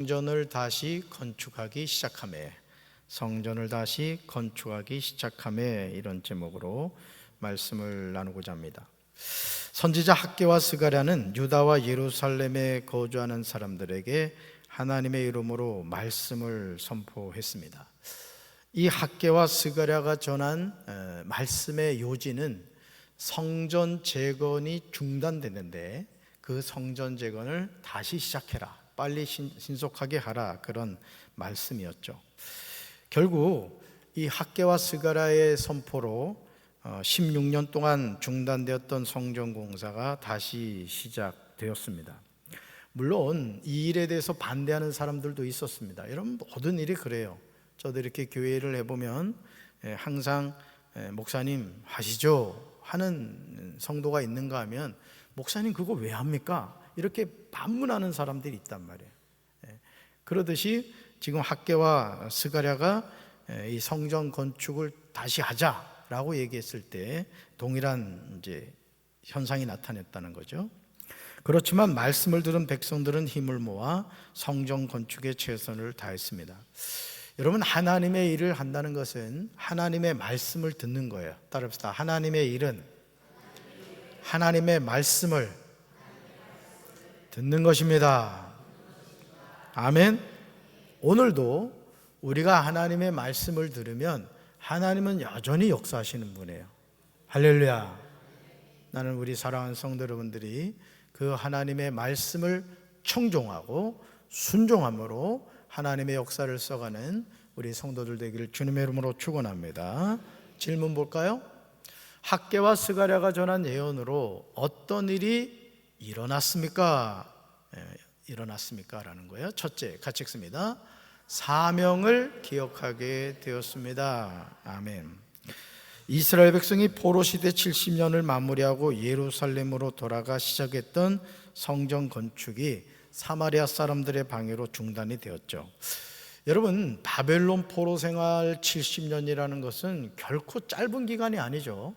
성전을 다시 건축하기 시작하매, 성전을 다시 건축하기 시작하매, 이런 제목으로 말씀을 나누고자 합니다. 선지자 학개와 스가랴는 유다와 예루살렘에 거주하는 사람들에게 하나님의 이름으로 말씀을 선포했습니다. 이 학개와 스가랴가 전한 말씀의 요지는 성전 재건이 중단됐는데 그 성전 재건을 다시 시작해라, 빨리 신속하게 하라, 그런 말씀이었죠. 결국 이 학개와 스가랴의 선포로 16년 동안 중단되었던 성전 공사가 다시 시작되었습니다. 물론 이 일에 대해서 반대하는 사람들도 있었습니다. 여러분, 모든 일이 그래요. 저도 이렇게 교회를 해보면 항상 목사님 하시죠 하는 성도가 있는가 하면, 목사님 그거 왜 합니까? 이렇게 반문하는 사람들이 있단 말이에요. 그러듯이 지금 학개와 스가랴가 이 성전 건축을 다시 하자라고 얘기했을 때 동일한 이제 현상이 나타났다는 거죠. 그렇지만 말씀을 들은 백성들은 힘을 모아 성전 건축에 최선을 다했습니다. 여러분, 하나님의 일을 한다는 것은 하나님의 말씀을 듣는 거예요. 따라합시다. 하나님의 일은 하나님의 말씀을 듣는 것입니다. 아멘. 오늘도 우리가 하나님의 말씀을 들으면 하나님은 여전히 역사하시는 분이에요. 할렐루야. 나는 우리 사랑하는 성도 여러분들이 그 하나님의 말씀을 청종하고 순종함으로 하나님의 역사를 써가는 우리 성도들 되기를 주님의 이름으로 축원합니다. 질문 볼까요? 학개와 스가랴가 전한 예언으로 어떤 일이 일어났습니까? 라는 거예요. 첫째, 같이 읽습니다. 사명을 기억하게 되었습니다. 아멘. 이스라엘 백성이 포로 시대 70년을 마무리하고 예루살렘으로 돌아가 시작했던 성전 건축이 사마리아 사람들의 방해로 중단이 되었죠. 여러분, 바벨론 포로 생활 70년이라는 것은 결코 짧은 기간이 아니죠.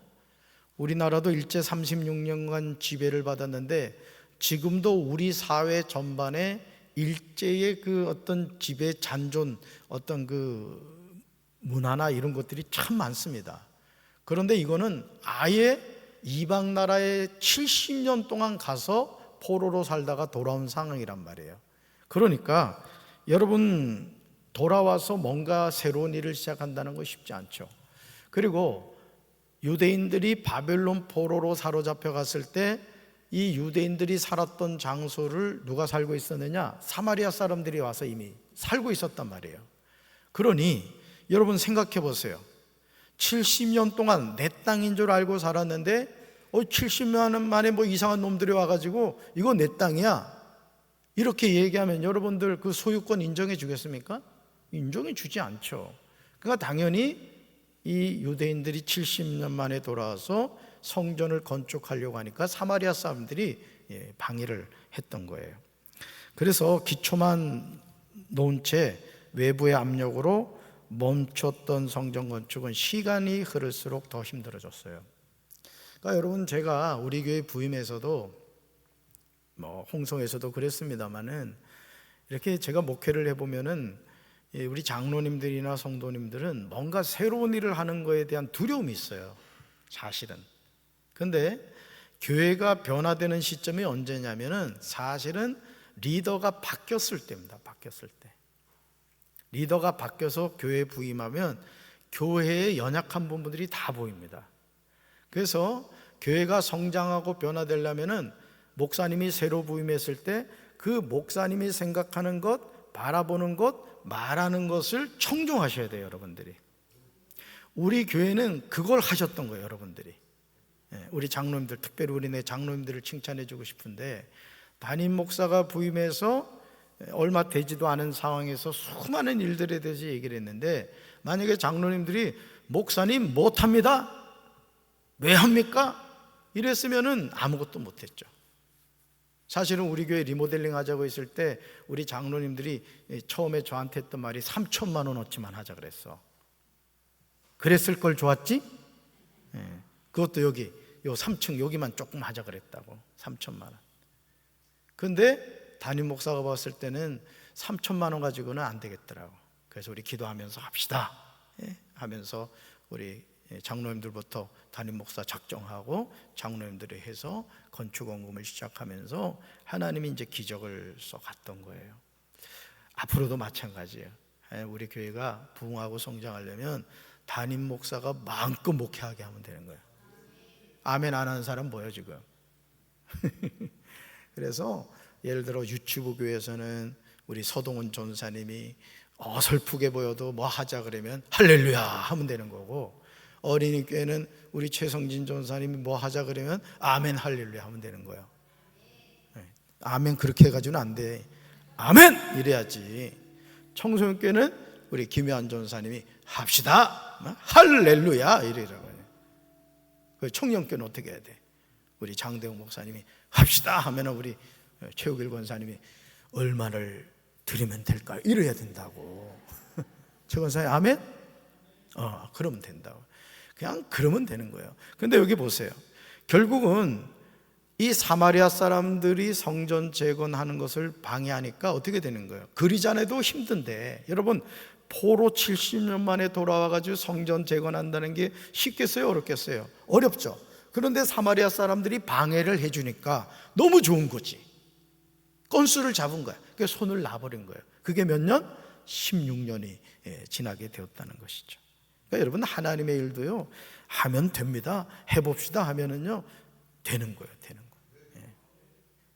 우리나라도 일제 36년간 지배를 받았는데 지금도 우리 사회 전반에 일제의 그 어떤 지배 잔존, 어떤 그 문화나 이런 것들이 참 많습니다. 그런데 이거는 아예 이방 나라에 70년 동안 가서 포로로 살다가 돌아온 상황이란 말이에요. 그러니까 여러분, 돌아와서 뭔가 새로운 일을 시작한다는 거 쉽지 않죠. 그리고 유대인들이 바벨론 포로로 사로잡혀 갔을 때 이 유대인들이 살았던 장소를 누가 살고 있었느냐? 사마리아 사람들이 와서 이미 살고 있었단 말이에요. 그러니 여러분 생각해 보세요. 70년 동안 내 땅인 줄 알고 살았는데 70년 만에 뭐 이상한 놈들이 와가지고 이거 내 땅이야, 이렇게 얘기하면 여러분들 그 소유권 인정해 주겠습니까? 인정해 주지 않죠. 그러니까 당연히 이 유대인들이 70년 만에 돌아와서 성전을 건축하려고 하니까 사마리아 사람들이 방해를 했던 거예요. 그래서 기초만 놓은 채 외부의 압력으로 멈췄던 성전 건축은 시간이 흐를수록 더 힘들어졌어요. 그러니까 여러분, 제가 우리 교회 부임에서도 홍성에서도 그랬습니다만은, 이렇게 제가 목회를 해보면은 우리 장로님들이나 성도님들은 뭔가 새로운 일을 하는 거에 대한 두려움이 있어요, 사실은. 근데 교회가 변화되는 시점이 언제냐면은 사실은 리더가 바뀌었을 때입니다. 바뀌었을 때. 리더가 바뀌어서 교회에 부임하면 교회의 연약한 부분들이 다 보입니다. 그래서 교회가 성장하고 변화되려면은 목사님이 새로 부임했을 때 그 목사님이 생각하는 것, 바라보는 것, 말하는 것을 청종하셔야 돼요, 여러분들이. 우리 교회는 그걸 하셨던 거예요, 여러분들이. 우리 장로님들, 특별히 우리네 장로님들을 칭찬해 주고 싶은데, 담임 목사가 부임해서 얼마 되지도 않은 상황에서 수많은 일들에 대해서 얘기를 했는데, 만약에 장로님들이 목사님 못합니다, 왜 합니까? 이랬으면은 아무것도 못했죠. 사실은 우리 교회 리모델링 하자고 했을 때 우리 장로님들이 처음에 저한테 했던 말이 3천만 원어치만 하자 그랬어. 그랬을 걸 좋았지? 그것도 여기 요 3층 여기만 조금 하자 그랬다고. 3천만 원. 근데 담임 목사가 봤을 때는 3천만 원 가지고는 안 되겠더라고. 그래서 우리 기도하면서 합시다 하면서 우리 장로님들부터 담임 목사 작정하고 장로님들이 해서 건축 원금을 시작하면서 하나님이 이제 기적을 써갔던 거예요. 앞으로도 마찬가지예요. 우리 교회가 부흥하고 성장하려면 담임 목사가 마음껏 목회하게 하면 되는 거예요. 아멘 안 하는 사람 뭐예요 지금? 그래서 예를 들어 유치부 교회에서는 우리 서동훈 전사님이 어설프게 보여도 뭐 하자 그러면 할렐루야 하면 되는 거고, 어린이 교회는 우리 최성진 전사님이 뭐 하자 그러면 아멘 할렐루야 하면 되는 거예요. 아멘 그렇게 해가지고는 안 돼. 아멘 이래야지. 청소년 교회는 우리 김혜환 전사님이 합시다 할렐루야 이래라고 해요. 그 청년 교회는 어떻게 해야 돼? 우리 장대웅 목사님이 합시다 하면 우리 최욱일 권사님이 얼마를 드리면 될까요? 이래야 된다고. 최 권사님 아멘? 그러면 된다고. 그냥 그러면 되는 거예요. 근데 여기 보세요. 결국은 이 사마리아 사람들이 성전 재건하는 것을 방해하니까 어떻게 되는 거예요? 그리자네도 힘든데, 여러분 포로 70년 만에 돌아와가지고 성전 재건한다는 게 쉽겠어요? 어렵겠어요? 어렵죠. 그런데 사마리아 사람들이 방해를 해주니까 너무 좋은 거지. 건수를 잡은 거야. 그래서 손을 놔버린 거예요. 그게 몇 년? 16년이 지나게 되었다는 것이죠. 그러니까 여러분 하나님의 일도요 하면 됩니다. 해봅시다 하면은요 되는 거예요. 되는 거예요.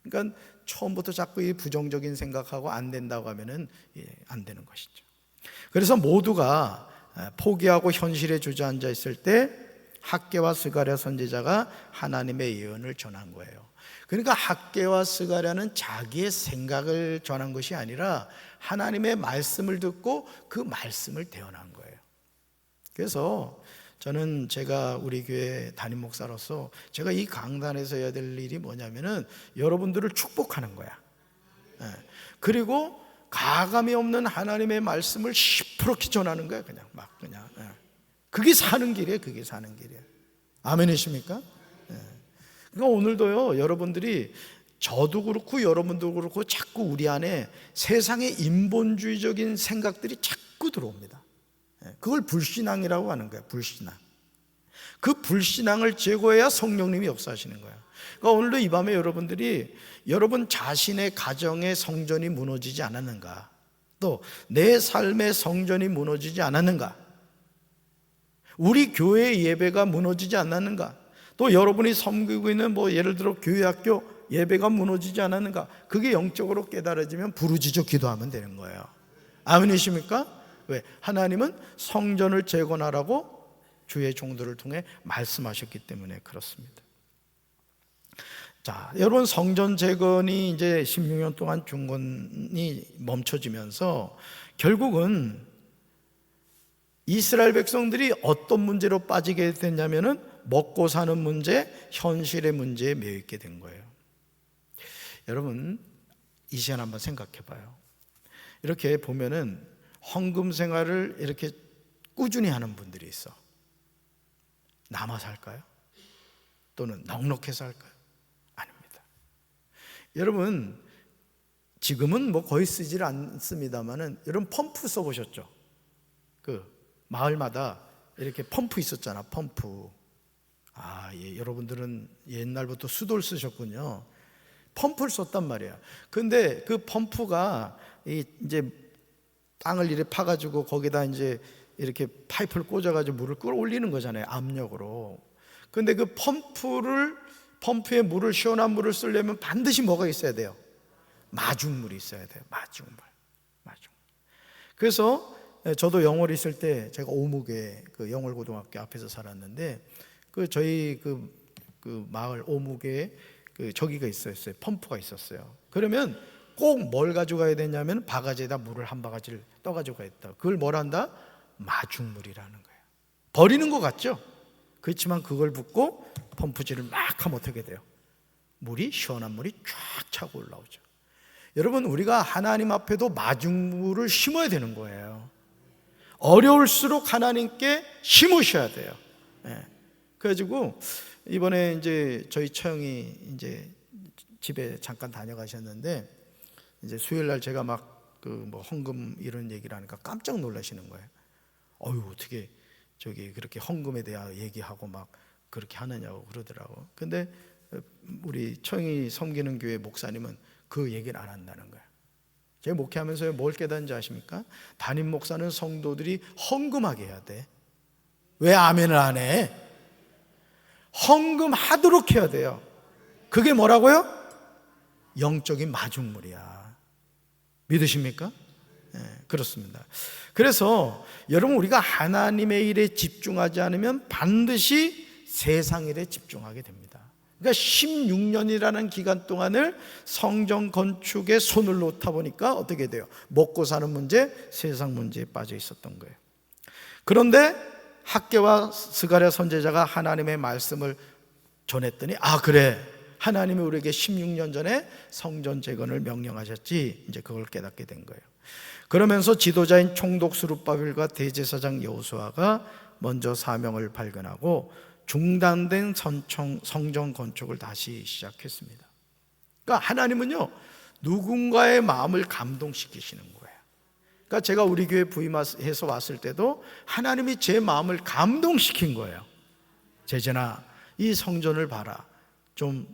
그러니까 처음부터 자꾸 이 부정적인 생각하고 안 된다고 하면은 안 되는 것이죠. 그래서 모두가 포기하고 현실에 주저앉아 있을 때 학개와 스가랴 선지자가 하나님의 예언을 전한 거예요. 그러니까 학개와 스가랴는 자기의 생각을 전한 것이 아니라 하나님의 말씀을 듣고 그 말씀을 대언한 거예요. 그래서 저는 제가 우리 교회 담임 목사로서 제가 이 강단에서 해야 될 일이 뭐냐면은 여러분들을 축복하는 거야. 그리고 가감이 없는 하나님의 말씀을 시퍼렇게 전하는 거야. 그냥 막 그냥. 그게 사는 길이에요. 그게 사는 길이에요. 아멘이십니까? 그러니까 오늘도요 여러분들이, 저도 그렇고 여러분도 그렇고 자꾸 우리 안에 세상의 인본주의적인 생각들이 자꾸 들어옵니다. 그걸 불신앙이라고 하는 거예요. 불신앙. 그 불신앙을 제거해야 성령님이 역사하시는 거예요. 그러니까 오늘도 이 밤에 여러분들이 여러분 자신의 가정의 성전이 무너지지 않았는가, 또 내 삶의 성전이 무너지지 않았는가, 우리 교회의 예배가 무너지지 않았는가, 또 여러분이 섬기고 있는 뭐 예를 들어 교회학교 예배가 무너지지 않았는가, 그게 영적으로 깨달아지면 부르짖어 기도하면 되는 거예요. 아멘이십니까? 왜? 하나님은 성전을 재건하라고 주의 종들을 통해 말씀하셨기 때문에 그렇습니다. 자, 여러분 성전 재건이 이제 16년 동안 중건이 멈춰지면서 결국은 이스라엘 백성들이 어떤 문제로 빠지게 됐냐면은 먹고 사는 문제, 현실의 문제에 매여 있게 된 거예요. 여러분 이 시간 한번 생각해 봐요. 이렇게 보면은 헌금 생활을 이렇게 꾸준히 하는 분들이 있어. 남아서 할까요? 또는 넉넉해서 할까요? 아닙니다. 여러분 지금은 뭐 거의 쓰질 않습니다만은 여러분 펌프 써보셨죠? 그 마을마다 이렇게 펌프 있었잖아. 펌프. 여러분들은 옛날부터 수도를 쓰셨군요. 펌프를 썼단 말이야. 근데 그 펌프가 이제 땅을 이렇게 파가지고 거기다 이제 이렇게 파이프를 꽂아가지고 물을 끌어올리는 거잖아요. 압력으로. 근데 그 펌프에 물을, 시원한 물을 쓰려면 반드시 뭐가 있어야 돼요? 마중물이 있어야 돼요. 마중물. 그래서 저도 영월 있을 때 제가 오목에 그 영월고등학교 앞에서 살았는데 저희 그 마을 오목에 저기가 있었어요. 펌프가 있었어요. 그러면 꼭 뭘 가져가야 되냐면 바가지에다 물을 한 바가지를 떠가지고 가야. 그걸 뭘 한다? 마중물이라는 거예요. 버리는 것 같죠? 그렇지만 그걸 붓고 펌프질을 막 하면 어떻게 돼요? 시원한 물이 쫙 차고 올라오죠. 여러분 우리가 하나님 앞에도 마중물을 심어야 되는 거예요. 어려울수록 하나님께 심으셔야 돼요. 그래가지고 이번에 이제 저희 처형이 이제 집에 잠깐 다녀가셨는데 이제 수요일 날 제가 막 그 뭐 헌금 이런 얘기를 하니까 깜짝 놀라시는 거예요. 어떻게 저기 그렇게 헌금에 대해 얘기하고 막 그렇게 하느냐고 그러더라고. 근데 우리 청이 섬기는 교회 목사님은 그 얘기를 안 한다는 거예요. 제가 목회하면서 뭘 깨닫는지 아십니까? 담임 목사는 성도들이 헌금하게 해야 돼. 왜 아멘을 안 해? 헌금하도록 해야 돼요. 그게 뭐라고요? 영적인 마중물이야. 믿으십니까? 네, 그렇습니다. 그래서 여러분, 우리가 하나님의 일에 집중하지 않으면 반드시 세상 일에 집중하게 됩니다. 그러니까 16년이라는 기간 동안을 성전 건축에 손을 놓다 보니까 어떻게 돼요? 먹고 사는 문제, 세상 문제에 빠져 있었던 거예요. 그런데 학개와 스가랴 선지자가 하나님의 말씀을 전했더니 그래, 하나님이 우리에게 16년 전에 성전 재건을 명령하셨지. 이제 그걸 깨닫게 된 거예요. 그러면서 지도자인 총독 스룹바벨과 대제사장 여호수아가 먼저 사명을 발견하고 중단된 성전 건축을 다시 시작했습니다. 그러니까 하나님은요, 누군가의 마음을 감동시키시는 거예요. 그러니까 제가 우리 교회 부임해서 왔을 때도 하나님이 제 마음을 감동시킨 거예요. 재재나, 이 성전을 봐라.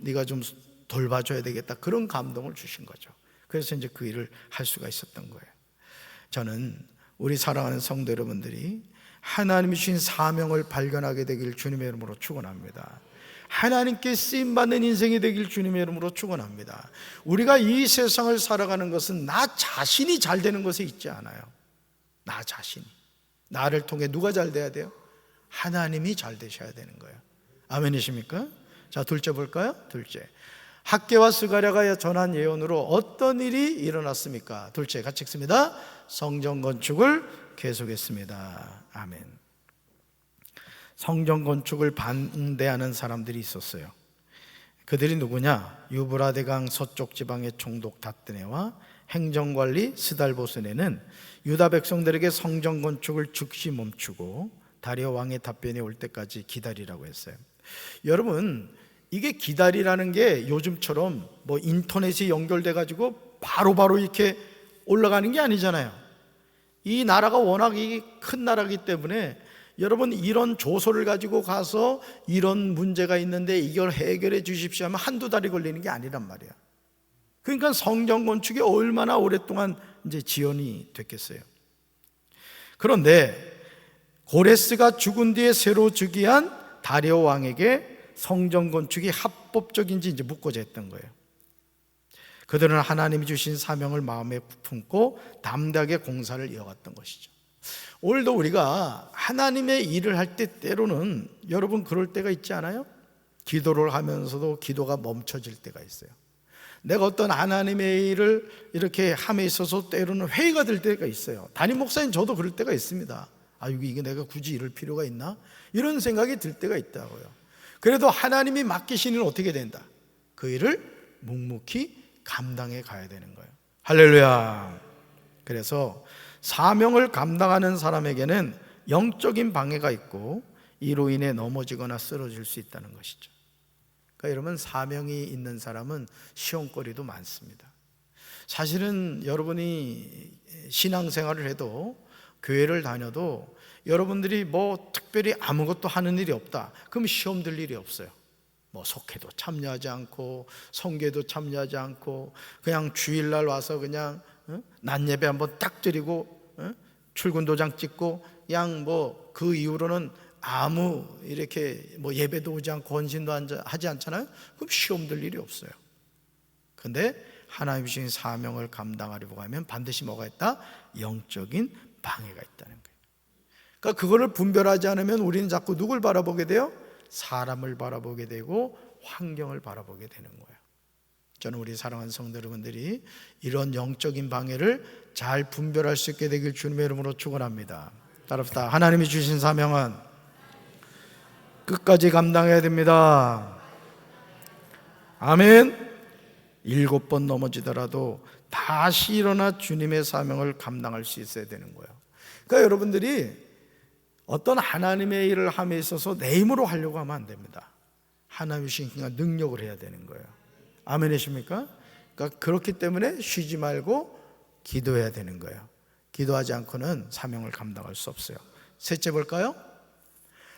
네가 좀 돌봐줘야 되겠다. 그런 감동을 주신 거죠. 그래서 이제 그 일을 할 수가 있었던 거예요. 저는 우리 사랑하는 성도 여러분들이 하나님이 주신 사명을 발견하게 되길 주님의 이름으로 축원합니다. 하나님께 쓰임받는 인생이 되길 주님의 이름으로 축원합니다. 우리가 이 세상을 살아가는 것은 나 자신이 잘 되는 것에 있지 않아요. 나 자신이. 나를 통해 누가 잘 돼야 돼요? 하나님이 잘 되셔야 되는 거예요. 아멘이십니까? 자, 둘째 볼까요? 둘째, 학개와 스가랴가 전한 예언으로 어떤 일이 일어났습니까? 둘째, 같이 읽습니다. 성전 건축을 계속했습니다. 아멘. 성전 건축을 반대하는 사람들이 있었어요. 그들이 누구냐? 유브라데강 서쪽 지방의 총독 다뜨네와 행정관리 스달보스네는 유다 백성들에게 성전 건축을 즉시 멈추고 다리오 왕의 답변이 올 때까지 기다리라고 했어요. 여러분, 이게 기다리라는 게 요즘처럼 뭐 인터넷이 연결돼 가지고 바로바로 이렇게 올라가는 게 아니잖아요. 이 나라가 워낙 큰 나라이기 때문에 여러분, 이런 조서를 가지고 가서 이런 문제가 있는데 이걸 해결해 주십시오 하면 한두 달이 걸리는 게 아니란 말이야. 그러니까 성전 건축이 얼마나 오랫동안 이제 지연이 됐겠어요. 그런데 고레스가 죽은 뒤에 새로 즉위한 다리오 왕에게 성전 건축이 합법적인지 이제 묻고자 했던 거예요. 그들은 하나님이 주신 사명을 마음에 품고 담대하게 공사를 이어갔던 것이죠. 오늘도 우리가 하나님의 일을 할 때 때로는 여러분 그럴 때가 있지 않아요? 기도를 하면서도 기도가 멈춰질 때가 있어요. 내가 어떤 하나님의 일을 이렇게 함에 있어서 때로는 회의가 될 때가 있어요. 담임 목사님, 저도 그럴 때가 있습니다. 이게 내가 굳이 이럴 필요가 있나? 이런 생각이 들 때가 있다고요. 그래도 하나님이 맡기신 일은 어떻게 된다? 그 일을 묵묵히 감당해 가야 되는 거예요. 할렐루야. 그래서 사명을 감당하는 사람에게는 영적인 방해가 있고 이로 인해 넘어지거나 쓰러질 수 있다는 것이죠. 그러니까 여러분, 사명이 있는 사람은 시험거리도 많습니다. 사실은 여러분이 신앙생활을 해도, 교회를 다녀도 여러분들이 뭐 특별히 아무것도 하는 일이 없다, 그럼 시험 들 일이 없어요. 뭐 속회도 참여하지 않고 성계도 참여하지 않고 그냥 주일날 와서 그냥 낮 예배 한번 딱 드리고 출근 도장 찍고 그냥 뭐 그 이후로는 아무 이렇게 뭐 예배도 오지 않고 헌신도 하지 않잖아요. 그럼 시험 들 일이 없어요. 근데 하나님 주신 사명을 감당하려고 하면 반드시 뭐가 있다? 영적인 방해가 있다는 거예요. 그러니까 그거를 분별하지 않으면 우리는 자꾸 누굴 바라보게 돼요? 사람을 바라보게 되고 환경을 바라보게 되는 거예요. 저는 우리 사랑하는 성도 여러분들이 이런 영적인 방해를 잘 분별할 수 있게 되길 주님의 이름으로 축원합니다. 따라합시다. 하나님이 주신 사명은 끝까지 감당해야 됩니다. 아멘. 7번 넘어지더라도 다시 일어나 주님의 사명을 감당할 수 있어야 되는 거예요. 그러니까 여러분들이 어떤 하나님의 일을 함에 있어서 내 힘으로 하려고 하면 안 됩니다. 하나님이 주신 능력을 해야 되는 거예요. 아멘이십니까? 그러니까 그렇기 때문에 쉬지 말고 기도해야 되는 거예요. 기도하지 않고는 사명을 감당할 수 없어요. 셋째 볼까요?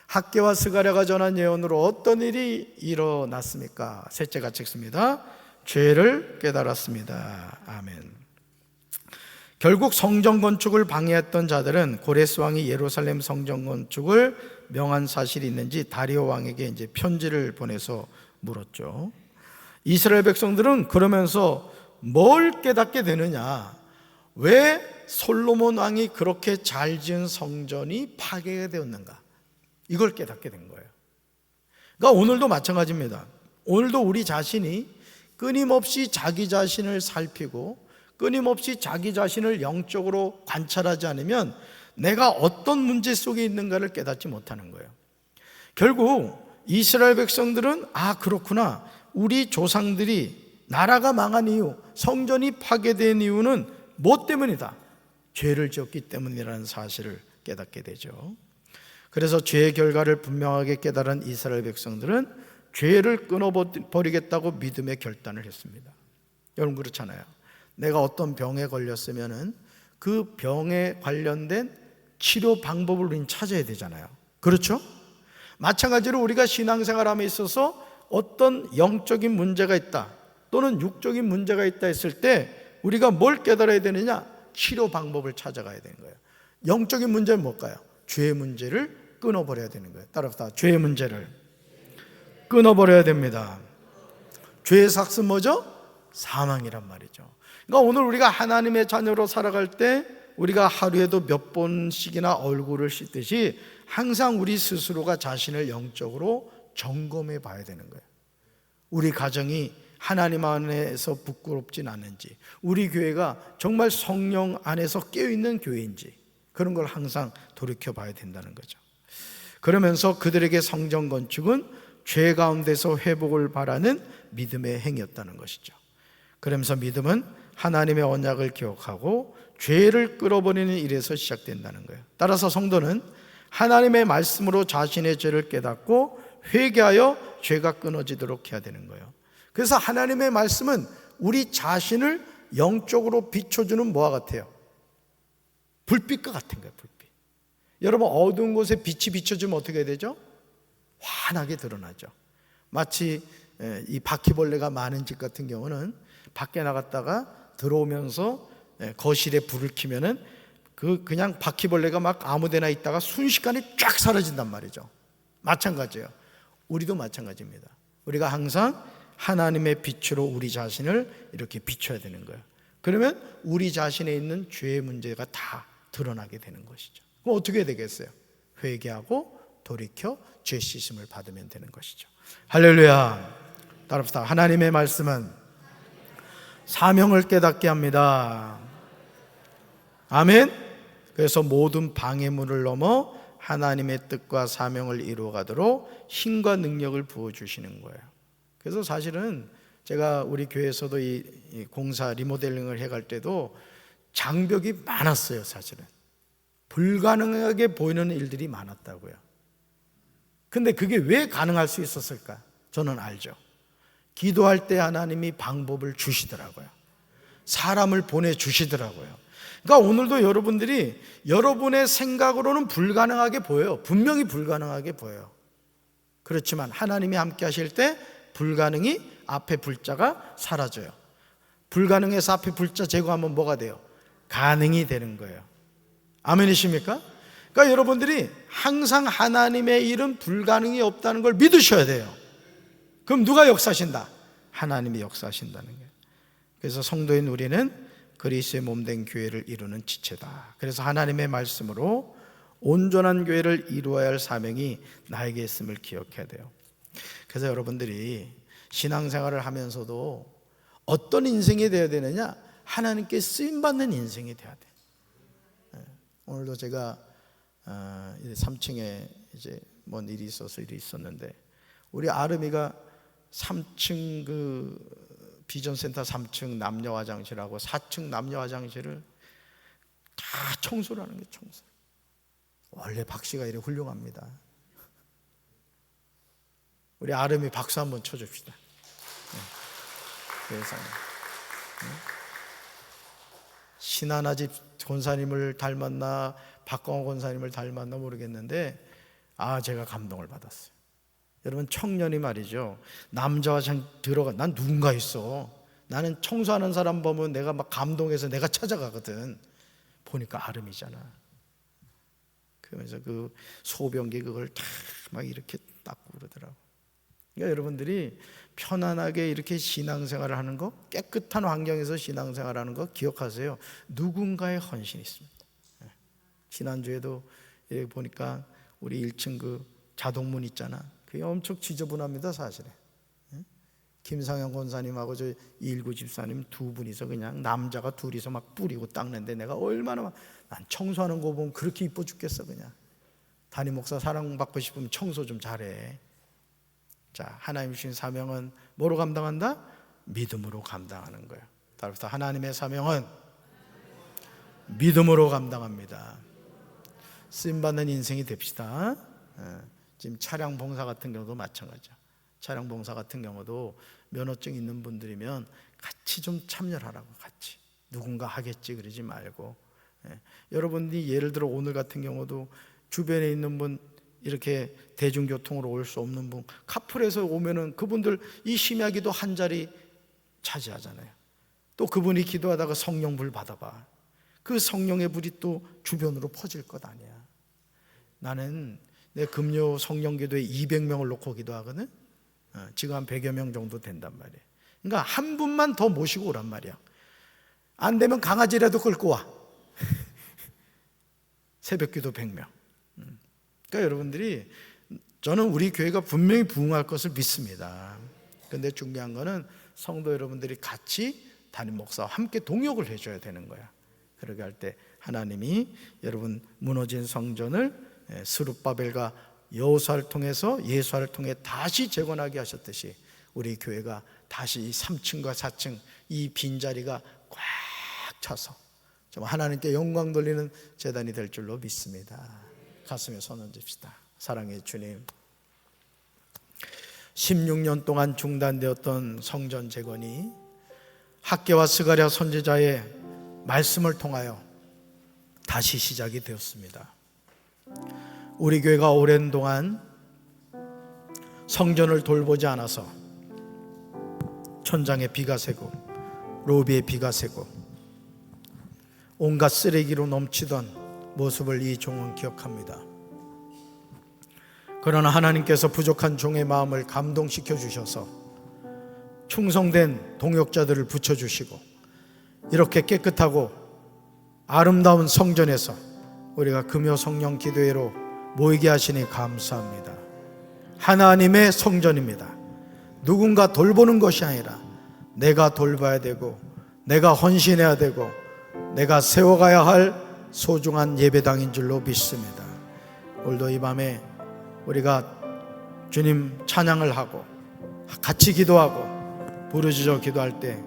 학개와 스가랴가 전한 예언으로 어떤 일이 일어났습니까? 셋째 같이 읽습니다. 죄를 깨달았습니다. 아멘. 결국 성전 건축을 방해했던 자들은 고레스 왕이 예루살렘 성전 건축을 명한 사실이 있는지 다리오 왕에게 이제 편지를 보내서 물었죠. 이스라엘 백성들은 그러면서 뭘 깨닫게 되느냐? 왜 솔로몬 왕이 그렇게 잘 지은 성전이 파괴가 되었는가? 이걸 깨닫게 된 거예요. 그러니까 오늘도 마찬가지입니다. 오늘도 우리 자신이 끊임없이 자기 자신을 살피고 끊임없이 자기 자신을 영적으로 관찰하지 않으면 내가 어떤 문제 속에 있는가를 깨닫지 못하는 거예요. 결국 이스라엘 백성들은 그렇구나, 우리 조상들이 나라가 망한 이유, 성전이 파괴된 이유는 뭐 때문이다? 죄를 지었기 때문이라는 사실을 깨닫게 되죠. 그래서 죄의 결과를 분명하게 깨달은 이스라엘 백성들은 죄를 끊어버리겠다고 믿음의 결단을 했습니다. 여러분 그렇잖아요. 내가 어떤 병에 걸렸으면은 그 병에 관련된 치료 방법을 우리는 찾아야 되잖아요. 그렇죠? 마찬가지로 우리가 신앙생활함에 있어서 어떤 영적인 문제가 있다 또는 육적인 문제가 있다 했을 때 우리가 뭘 깨달아야 되느냐? 치료 방법을 찾아가야 되는 거예요. 영적인 문제는 뭘까요? 죄의 문제를 끊어버려야 되는 거예요. 따라서 죄의 문제를 끊어버려야 됩니다. 죄의 삭은 뭐죠? 사망이란 말이죠. 그러니까 오늘 우리가 하나님의 자녀로 살아갈 때 우리가 하루에도 몇 번씩이나 얼굴을 씻듯이 항상 우리 스스로가 자신을 영적으로 점검해 봐야 되는 거예요. 우리 가정이 하나님 안에서 부끄럽진 않은지, 우리 교회가 정말 성령 안에서 깨어있는 교회인지, 그런 걸 항상 돌이켜 봐야 된다는 거죠. 그러면서 그들에게 성전 건축은 죄 가운데서 회복을 바라는 믿음의 행위였다는 것이죠. 그러면서 믿음은 하나님의 언약을 기억하고 죄를 끌어버리는 일에서 시작된다는 거예요. 따라서 성도는 하나님의 말씀으로 자신의 죄를 깨닫고 회개하여 죄가 끊어지도록 해야 되는 거예요. 그래서 하나님의 말씀은 우리 자신을 영적으로 비춰주는 뭐와 같아요? 불빛과 같은 거예요. 불빛. 여러분 어두운 곳에 빛이 비춰주면 어떻게 되죠? 환하게 드러나죠. 마치 이 바퀴벌레가 많은 집 같은 경우는 밖에 나갔다가 들어오면서 거실에 불을 켜면은 그냥 바퀴벌레가 막 아무데나 있다가 순식간에 쫙 사라진단 말이죠. 마찬가지예요. 우리도 마찬가지입니다. 우리가 항상 하나님의 빛으로 우리 자신을 이렇게 비춰야 되는 거예요. 그러면 우리 자신에 있는 죄의 문제가 다 드러나게 되는 것이죠. 그럼 어떻게 해야 되겠어요? 회개하고 돌이켜 죄 씻음을 받으면 되는 것이죠. 할렐루야. 따라합시다. 하나님의 말씀은 사명을 깨닫게 합니다. 아멘. 그래서 모든 방해물을 넘어 하나님의 뜻과 사명을 이루어가도록 힘과 능력을 부어주시는 거예요. 그래서 사실은 제가 우리 교회에서도 이 공사 리모델링을 해갈 때도 장벽이 많았어요. 사실은 불가능하게 보이는 일들이 많았다고요. 근데 그게 왜 가능할 수 있었을까? 저는 알죠. 기도할 때 하나님이 방법을 주시더라고요. 사람을 보내주시더라고요. 그러니까 오늘도 여러분들이 여러분의 생각으로는 불가능하게 보여요. 분명히 불가능하게 보여요. 그렇지만 하나님이 함께 하실 때 불가능이 앞에 불자가 사라져요. 불가능에서 앞에 불자 제거하면 뭐가 돼요? 가능이 되는 거예요. 아멘이십니까? 그러니까 여러분들이 항상 하나님의 일은 불가능이 없다는 걸 믿으셔야 돼요. 그럼 누가 역사하신다? 하나님이 역사하신다는 거예요. 그래서 성도인 우리는 그리스도의 몸된 교회를 이루는 지체다. 그래서 하나님의 말씀으로 온전한 교회를 이루어야 할 사명이 나에게 있음을 기억해야 돼요. 그래서 여러분들이 신앙생활을 하면서도 어떤 인생이 되어야 되느냐? 하나님께 쓰임받는 인생이 되어야 돼요. 오늘도 제가 3층에 이제 뭔 일이 있어서 일이 있었는데 우리 아름이가 3층 비전센터 3층 남녀 화장실하고 4층 남녀 화장실을 다 청소를 하는 게 청소. 원래 박 씨가 이래 훌륭합니다. 우리 아름이 박수 한번 쳐줍시다. 네. 신하나집 권사님을 닮았나 박광호 권사님을 닮았나 모르겠는데 제가 감동을 받았어요. 여러분, 청년이 말이죠, 남자와 들어가, 난 누군가 있어. 나는 청소하는 사람 보면 내가 막 감동해서 내가 찾아가거든. 보니까 아름이잖아. 그러면서 그 소변기 그걸 다 막 이렇게 닦고 그러더라고. 그러니까 여러분들이 편안하게 이렇게 신앙생활을 하는 거, 깨끗한 환경에서 신앙생활을 하는 거 기억하세요. 누군가의 헌신이 있습니다. 지난주에도 보니까 우리 1층 그 자동문 있잖아. 그게 엄청 지저분합니다, 사실은. 김상현 권사님하고 저 일구 집사님 두 분이서 그냥 남자가 둘이서 막 뿌리고 닦는데 내가 얼마나 난 청소하는 거 보면 그렇게 이뻐 죽겠어. 그냥 담임 목사 사랑받고 싶으면 청소 좀 잘해. 자, 하나님 주신 사명은 뭐로 감당한다? 믿음으로 감당하는 거예요. 따라서 하나님의 사명은 믿음으로 감당합니다. 쓰임받는 인생이 됩시다. 지금 차량 봉사 같은 경우도 마찬가지죠. 차량 봉사 같은 경우도 면허증 있는 분들이면 같이 좀 참여를 하라고. 같이 누군가 하겠지 그러지 말고. 여러분이 예를 들어 오늘 같은 경우도 주변에 있는 분, 이렇게 대중교통으로 올 수 없는 분, 카풀에서 오면은 그분들 이 심야기도 한 자리 차지하잖아요. 또 그분이 기도하다가 성령불 받아봐. 그 성령의 불이 또 주변으로 퍼질 것 아니야. 나는 내 금요 성령기도에 200명을 놓고 기도하거든. 지금 한 100여 명 정도 된단 말이에요. 그러니까 한 분만 더 모시고 오란 말이야. 안 되면 강아지라도 끌고 와. 새벽기도 100명. 그러니까 여러분들이, 저는 우리 교회가 분명히 부흥할 것을 믿습니다. 그런데 중요한 거는 성도 여러분들이 같이 담임 목사와 함께 동역을 해줘야 되는 거야. 그렇게 할 때 하나님이 여러분 무너진 성전을 스룹바벨과 여호수아를 통해서 예수아를 통해 다시 재건하게 하셨듯이 우리 교회가 다시 3층과 4층 이 빈자리가 꽉 차서 좀 하나님께 영광 돌리는 제단이 될 줄로 믿습니다. 가슴에 손 얹읍시다. 사랑의 주님, 16년 동안 중단되었던 성전 재건이 학개와 스가랴 선지자의 말씀을 통하여 다시 시작이 되었습니다. 우리 교회가 오랜 동안 성전을 돌보지 않아서 천장에 비가 새고 로비에 비가 새고 온갖 쓰레기로 넘치던 모습을 이 종은 기억합니다. 그러나 하나님께서 부족한 종의 마음을 감동시켜 주셔서 충성된 동역자들을 붙여주시고 이렇게 깨끗하고 아름다운 성전에서 우리가 금요 성령 기도회로 모이게 하시니 감사합니다. 하나님의 성전입니다. 누군가 돌보는 것이 아니라 내가 돌봐야 되고 내가 헌신해야 되고 내가 세워가야 할 소중한 예배당인 줄로 믿습니다. 오늘도 이 밤에 우리가 주님 찬양을 하고 같이 기도하고 부르짖어 기도할 때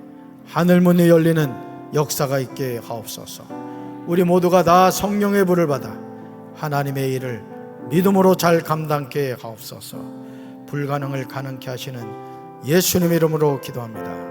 하늘문이 열리는 역사가 있게 하옵소서. 우리 모두가 다 성령의 불을 받아 하나님의 일을 믿음으로 잘 감당케 하옵소서. 불가능을 가능케 하시는 예수님 이름으로 기도합니다.